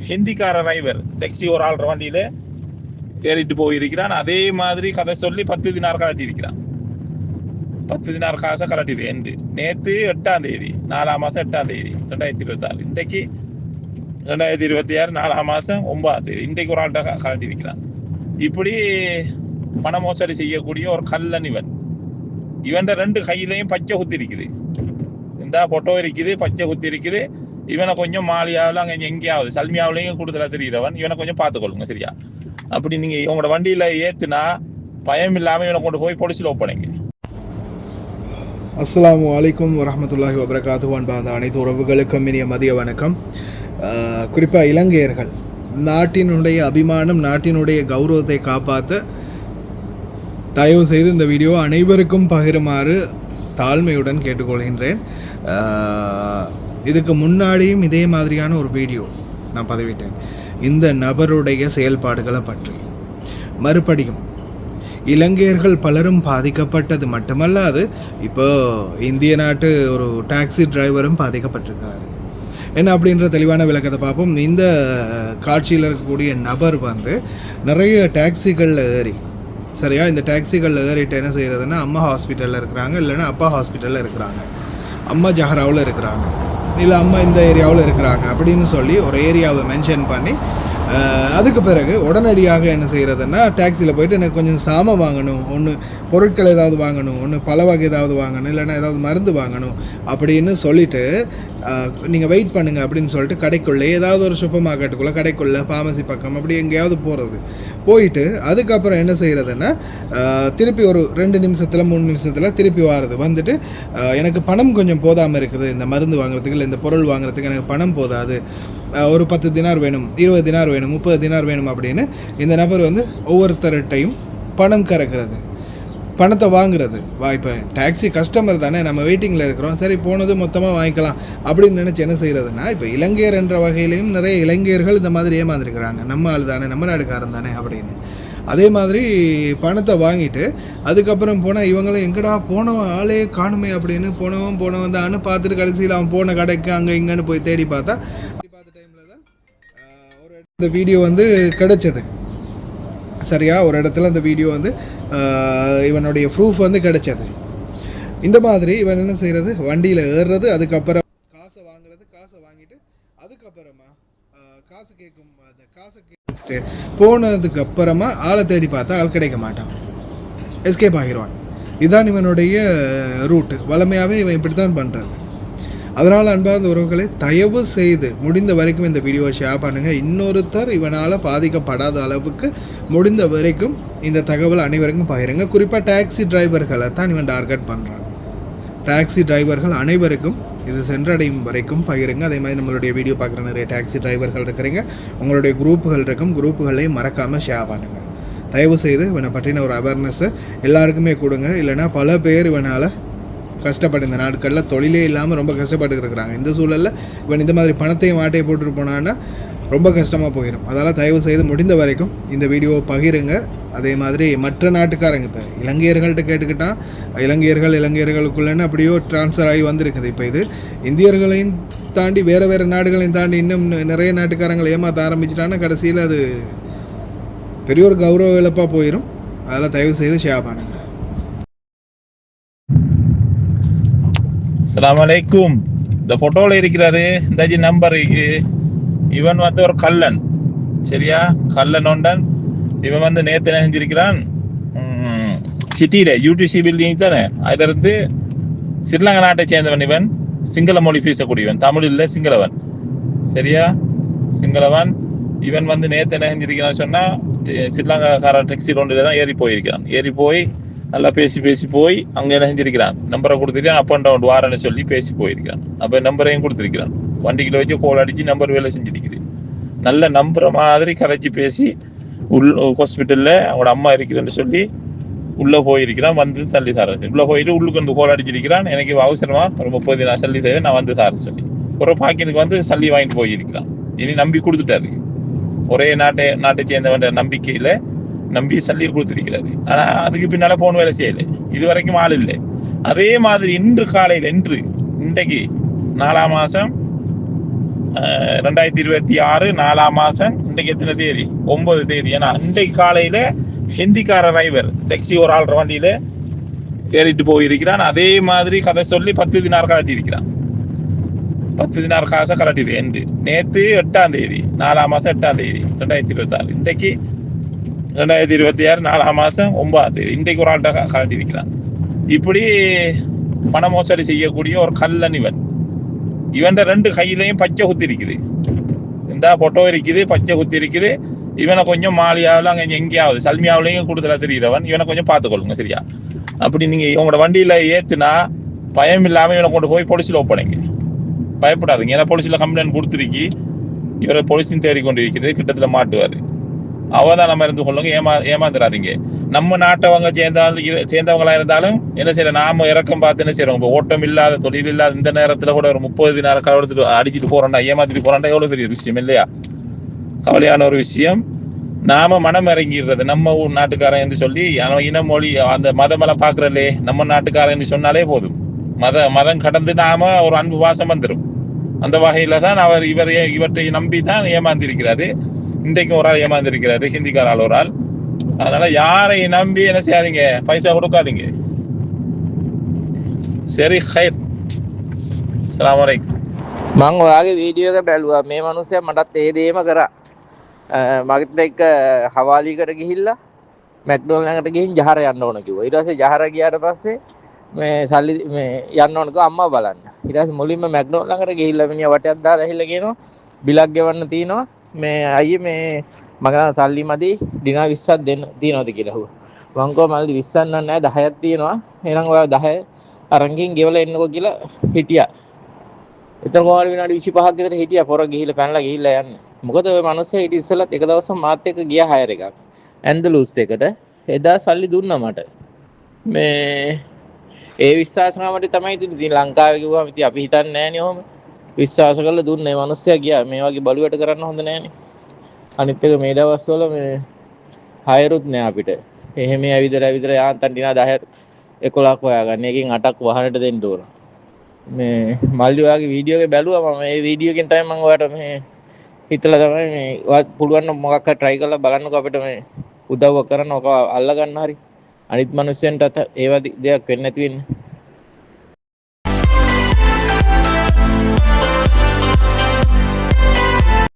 ஹிந்திக்கார driver taxi ஒரு ஆள்ற வண்டியில ஏறிட்டு போயிருக்கிறான். அதே மாதிரி கதை சொல்லி 10 தினார் கலட்டியிருக்கிறான். 10 தினார் காசை கலட்டிருக்கேன். நேற்று 8ஆம் தேதி 4ஆம் மாதம் 8ஆம் தேதி 2026. இன்றைக்கு 2026 4ஆம் மாதம் 9ஆம் தேதி. இன்றைக்கு ஒரு ஆள்கிட்ட கலட்டியிருக்கிறான். இப்படி பண மோசடி செய்யக்கூடிய ஒரு கல்லன் இவன். இவன் 2 கையிலையும் பச்சை குத்தி இருக்குது. இந்த பொட்டோ இருக்குது, பச்சை குத்தி இருக்குது. இவனை கொஞ்சம் மாலியாவில் அங்கே எங்கேயாவது சல்மியாவிலையும் கூடுதலாக தெரிகிறவன். இவனை கொஞ்சம் பார்த்துக்கொள்ளுங்க சரியா. அப்படி நீங்கள் இவங்களோட வண்டியில் ஏற்றுனா பயம் இல்லாமல் இவனை கொண்டு போய் போலீஸில் ஒப்படைங்க. அஸ்ஸலாமு அலைக்கும் வரஹ்மத்துல்லாஹி வபரகாத்துஹு. அன்பார்ந்த அனைத்து உறவுகளுக்கும் இனிய மதிய வணக்கம். குறிப்பாக இலங்கையர்கள் நாட்டினுடைய அபிமானம், நாட்டினுடைய கௌரவத்தை காப்பாற்ற தயவு செய்து இந்த வீடியோ அனைவருக்கும் பகிருமாறு தாழ்மையுடன் கேட்டுக்கொள்கின்றேன். இதுக்கு முன்னாடியும் இதே மாதிரியான ஒரு வீடியோ நான் பதிவிட்டேன் இந்த நபருடைய செயல்பாடுகளை பற்றி. மறுபடியும் இலங்கையர்கள் பலரும் பாதிக்கப்பட்டது மட்டுமல்லாது இப்போ இந்திய நாட்டு ஒரு டாக்ஸி டிரைவரும் பாதிக்கப்பட்டிருக்காரு. என்ன அப்படின்ற தெளிவான விளக்கத்தை பார்ப்போம். இந்த காட்சியில் இருக்கக்கூடிய நபர் நிறைய டாக்ஸிகளில் ஏறி சரியா, இந்த டாக்ஸிகளில் ஏறிட்டு என்ன செய்கிறதுன்னா, அம்மா ஹாஸ்பிட்டலில் இருக்கிறாங்க, இல்லைன்னா அப்பா ஹாஸ்பிட்டலில் இருக்கிறாங்க, அம்மா ஜஹராவில் இருக்கிறாங்க, இல்லை அம்மா இந்த ஏரியாவில் இருக்கிறாங்க அப்படின்னு சொல்லி ஒரு ஏரியாவை மென்ஷன் பண்ணி அதுக்கு பிறகு உடனடியாக என்ன செய்கிறதுன்னா, டாக்ஸியில் போய்ட்டு எனக்கு கொஞ்சம் சாமான் வாங்கணும், ஒன்று பொருட்கள் ஏதாவது வாங்கணும், ஒன்று பல வகை ஏதாவது வாங்கணும், இல்லைன்னா ஏதாவது மருந்து வாங்கணும் அப்படின்னு சொல்லிவிட்டு நீங்கள் வெயிட் பண்ணுங்கள் அப்படின்னு சொல்லிட்டு கடைக்குள்ளே ஏதாவது ஒரு சூப்பர் மார்க்கெட்டுக்குள்ளே, கடைக்குள்ளே, ஃபார்மசி பக்கம் அப்படி எங்கேயாவது போயிட்டு அதுக்கப்புறம் என்ன செய்கிறதுன்னா, திருப்பி ஒரு 2 நிமிஷத்தில் 3 நிமிஷத்தில் திருப்பி வந்துட்டு எனக்கு பணம் கொஞ்சம் போதாமல் இருக்குது, இந்த மருந்து வாங்குறதுக்கு இல்லை இந்த பொருள் வாங்குறதுக்கு எனக்கு பணம் போதாது, ஒரு 10 தினார் வேணும், 20 தினார் வேணும், 30 தினார் வேணும் அப்படின்னு இந்த நபர் ஒவ்வொருத்தர்கிட்டையும் பணம் கறக்கிறது, பணத்தை வாங்குறது. இப்போ டாக்ஸி கஸ்டமர் தானே, நம்ம வெயிட்டிங்கில் இருக்கிறோம், சரி போனது மொத்தமாக வாங்கிக்கலாம் அப்படின்னு நினச்சி என்ன செய்கிறதுனா, இப்போ இலங்கையர் என்ற வகையிலையும் நிறைய இலங்கையர்கள் இந்த மாதிரி ஏமாந்துருக்கிறாங்க. நம்ம ஆள் தானே, நம்ம நாடுக்காரன் தானே அப்படின்னு. அதே மாதிரி பணத்தை வாங்கிட்டு அதுக்கப்புறம் போனால் இவங்களும் எங்கடா போனவன் ஆளே காணுமே அப்படின்னு போனவன் தான்னு பார்த்துட்டு கடைசியில் அவன் போன கடைக்கு அங்கே இங்கேன்னு போய் தேடி பார்த்த டைமில் தான் இந்த வீடியோ கிடைச்சது சரியா. ஒரு இடத்துல அந்த வீடியோ இவனுடைய ப்ரூஃப் கிடைச்சது. இந்த மாதிரி இவன் என்ன செய்கிறது, வண்டியில் ஏறுறது, அதுக்கப்புறம் காசை வாங்குறது, காசை வாங்கிட்டு அதுக்கப்புறமா காசு கேட்கும், அந்த காசை கேட்டு போனதுக்கு அப்புறமா ஆளை தேடி பார்த்தா ஆள் கிடைக்க மாட்டான், எஸ்கேப் ஆகிடுவான். இதுதான் இவனுடைய ரூட்டு. வளமையாகவே இவன் இப்படி தான் பண்ணுறது. அதனால் அன்பார்ந்த உறவுகளை தயவு செய்து முடிந்த வரைக்கும் இந்த வீடியோவை ஷேர் பண்ணுங்கள். இன்னொருத்தர் இவனால் பாதிக்கப்படாத அளவுக்கு முடிந்த வரைக்கும் இந்த தகவல் அனைவருக்கும் பகிருங்க. குறிப்பாக டாக்ஸி டிரைவர்களை தான் இவன் டார்கெட் பண்ணுறான். டாக்ஸி டிரைவர்கள் அனைவருக்கும் இது சென்றடையும் வரைக்கும் பகிருங்க. அதே மாதிரி நம்மளுடைய வீடியோ பார்க்குற நிறைய டாக்ஸி டிரைவர்கள் இருக்கிறீங்க, உங்களுடைய குரூப்புகள் இருக்கும், குரூப்புகளையும் மறக்காமல் ஷேர் பண்ணுங்கள். தயவு செய்து இவனை பற்றின ஒரு அவேர்னஸை எல்லாருக்குமே கொடுங்க. இல்லைனா பல பேர் இவனால் கஷ்டப்பட்டு இந்த நாட்களில் தொழிலே இல்லாமல் ரொம்ப கஷ்டப்பட்டு இருக்கிறாங்க. இந்த சூழலில் இவன் இந்த மாதிரி பணத்தையும் ஆட்டையை போட்டுட்டு போனான்னா ரொம்ப கஷ்டமாக போயிடும். அதனால் தயவு செய்து முடிந்த வரைக்கும் இந்த வீடியோவை பகிருங்க. அதே மாதிரி மற்ற நாட்டுக்காரங்க, இப்போ இலங்கையர்கள்ட்ட கேட்டுக்கிட்டால் இலங்கையர்களுக்குள்ளேன்னு அப்படியோ ட்ரான்ஸ்ஃபர் ஆகி வந்திருக்குது. இப்போ இது இந்தியர்களையும் தாண்டி வேறு நாடுகளையும் தாண்டி இன்னும் நிறைய நாட்டுக்காரங்களை ஏமாற்ற ஆரம்பிச்சிட்டாங்கன்னா கடைசியில் அது பெரிய ஒரு கௌரவ இழப்பாக போயிடும். அதெல்லாம் தயவு செய்து ஷேர் பண்ணுங்கள். அஸ்ஸலாமு அலைக்கும். இந்த போட்டோவில் இருக்கிறாரு இந்த நம்பர். இவன் ஒரு கல்லன் சரியா, கல்லன் ஒண்டன். இவன் நேற்று என்ன செஞ்சிருக்கிறான், சிட்டியில யூடிசி பில்டிங் தானே, அதுல இருந்து ஸ்ரீலங்கா நாட்டை சேர்ந்தவன். இவன் சிங்கள மொழி பேசக்கூடியவன், தமிழ் இல்லை சிங்களவன் சரியா, சிங்களவன். இவன் நேற்று என்ன செஞ்சிருக்கிறான்னு சொன்னா, ஸ்ரீலங்காக்கார டாக்ஸி ஒன்றில் தான் ஏறி போய் நல்லா பேசி போய் அங்கே என்ன செஞ்சிருக்கிறான், நம்பரை கொடுத்துருக்கான், அப் அண்ட் டவுன் வாரன்னு சொல்லி பேசி போயிருக்கிறான். அப்போ நம்பரையும் கொடுத்துருக்கிறான், வண்டிக்குள்ள வச்சு கோல் அடிச்சு நம்பர் வேலை செஞ்சிருக்குது. நல்ல நம்புற மாதிரி கதைச்சி பேசி ஹாஸ்பிட்டலில் அவனோட அம்மா இருக்கிறேன்னு சொல்லி உள்ளே போயிருக்கிறான். சல்லி தரேன், உள்ளே போயிட்டு உள்ளுக்கு கோல் அடிச்சிருக்கிறான். எனக்கு அவசரமா ஒரு 30 தினம் சல்லி தேவை, நான் தரேன் சொல்லி ஒரு பாக்கெட்டுக்கு சல்லி வாங்கிட்டு போயிருக்கிறான். இனி நம்பி கொடுத்துட்டாரு, ஒரே நாட்டை சேர்ந்தவன் நம்பிக்கையில் நம்பி சல்லி கொடுத்துருக்கிறாரு. ஆனால் அதுக்கு பின்னால போன் வேலை செய்யலை, இது வரைக்கும் ஆள் இல்லை. அதே மாதிரி இன்று காலையில் இன்றைக்கு 4ஆம் மாதம் 2026 4ஆம் மாதம். இன்றைக்கு எத்தனை தேதி? 9 தேதி. ஏன்னா இன்றைக்கு காலையில் ஹிந்திக்கார டிரைவர் டாக்ஸி ஒரு ஆள் வண்டியில் ஏறிட்டு போயிருக்கிறான். அதே மாதிரி கதை சொல்லி 10 தினார் கலட்டி இருக்கிறான். 10 தினார் காசை கலட்டிருக்கேன். நேற்று 8ஆம் தேதி 4ஆம் மாதம் 8ஆம் தேதி 2026. இன்றைக்கு 2026 4ஆம் மாதம் 9ஆம் தேதி. இன்றைக்கு ஒரு ஆள்கிட்ட கலட்டி இருக்கிறான். இப்படி பண மோசடி செய்யக்கூடிய ஒரு கல்லன் இவன். இவன் 2 கையிலையும் பச்சை குத்தி இருக்குது. இந்த பொட்டோ இருக்குது, பச்சை குத்தி இருக்குது. இவனை கொஞ்சம் மாலியாவில் அங்கே எங்கேயாவது சல்மியாவிலையும் கொடுத்துல தெரிகிறவன். இவனை கொஞ்சம் பார்த்துக்கொள்ளுங்க சரியா. அப்படி நீங்கள் உங்களோட வண்டியில் ஏற்றுனா பயம் இல்லாமல் இவனை கொண்டு போய் போலீஸில் ஒப்படைங்க. பயப்படாதுங்க. ஏன்னா போலீஸில் கம்ப்ளைண்ட் கொடுத்துருக்கி இவரை போலீஸும் தேடிக்கொண்டு இருக்கிறது. கிட்டத்தில் மாட்டுவார். அவதானமா இருந்து கொள்ளுங்க. ஏமாந்துடாதீங்க. நம்ம நாட்டவங்க சேர்ந்தவங்களா இருந்தாலும் என்ன செய்யற, நாம இறக்கம் பார்த்து என்ன செய்யறோம். இப்போ ஓட்டம் இல்லாத, தொழில் இல்லாத இந்த நேரத்துல கூட ஒரு 30 தினார் கலவரத்துட்டு அடிச்சுட்டு போறோம்டா, ஏமாத்திட்டு போறான்டா, எவ்வளவு பெரிய விஷயம் இல்லையா? கவலையான ஒரு விஷயம். நாம மனம் இறங்கிடுறது. நம்ம ஊர் நாட்டுக்காரன் என்று சொல்லி இன மொழி அந்த மதமெல்லாம் பாக்குறல்லே, நம்ம நாட்டுக்காரன் என்று சொன்னாலே போதும். மதம் கடந்து நாம ஒரு அன்பு வாசம் வந்துடும். அந்த வகையில தான் அவர் இவற்றை நம்பி தான் ஏமாந்திருக்கிறாரு. இன்றைக்கும் ஒரு ஆள் ஏமாந்திருக்கிறாரு, ஹிந்திக்கார ஆள் ஒரு ஆள். அதனால யாரை நம்பி என்ன செய்யாதீங்க, பைசா கொடுக்காதீங்க. சரி, ஹைர். அஸ்ஸலாமு அலைக்கும். මං ඔයාගේ වීඩියෝ එක බැලුවා. මේ මිනිස්සයා මටත් ඒ දේම කරා. මගෙත් එක්ක හවාලියකට ගිහිල්ලා මැක්ඩොනල්ඩ් ළඟට ගිහින් ජහර යන්න ඕන කිව්වා. ඊට පස්සේ ජහර ගියාට පස්සේ මේ සල්ලි මේ යන්න ඕන කිව්වා අම්මා බලන්න. ඊට පස්සේ මුලින්ම මැක්ඩොනල්ඩ් ළඟට ගිහිල්ලා මිනිහා වටයක් දාලා ඇහිලා කියනවා බිලක් ගෙවන්න තියෙනවා. මේ අයියේ මේ මගේ සල්ලි මදි දිනා 20ක් දෙන්න තියනවාද කියලා අහුවා. මං කිව්වා මල්ලි 20ක් නෑ 10ක් තියෙනවා. එහෙනම් ඔයා 10 අරන් ගිහින් ගෙවලා එන්නකෝ කියලා හිටියා. එතන කොහොමද විනාඩි 25ක් විතර හිටියා. පොර ගිහිල්ලා පැනලා ගිහිල්ලා යන්නේ. මොකද ඔය මිනිස්සයා ඊට ඉස්සෙල්ලත් එක දවසක් මාත් එක්ක ගියා හයර් එකක්. ඇන්දලූස් එකට. එදා සල්ලි දුන්නා මට. මේ ඒ විශ්වාසනාමට තමයි ඉතින් ලංකාවේ කිව්වම ඉතින් අපි හිතන්නේ නෑනේ ඔහොම. විශ්වාස කරලා දුන්නේ. මේ මිනිස්සයා ගියා. මේ වගේ බලුවට කරන්න හොඳ නෑනේ. අනිත් එක මේ දවස්වල මේ හයරුත් නෑ අපිට. එහෙම ඇවිදලා යාන්තම් දිනා 10 11ක් හොයාගන්න. එකකින් 8ක් වහනට දෙන්න ඕන. මේ මල්ලි ඔයාගේ වීඩියෝ එක බැලුවා මම. මේ වීඩියෝ එකෙන් තමයි මම ඔයාලට මේ හිතලා තමයි මේ ඔයාත් පුළුවන් නම් මොකක් හරි try කරලා බලන්නකෝ අපිට මේ උදව්ව කරන්න ඔක අල්ල ගන්න හරි. අනිත් මිනිස්සුන්ට ඒවා දෙයක් වෙන්නේ නැති වෙන්නේ.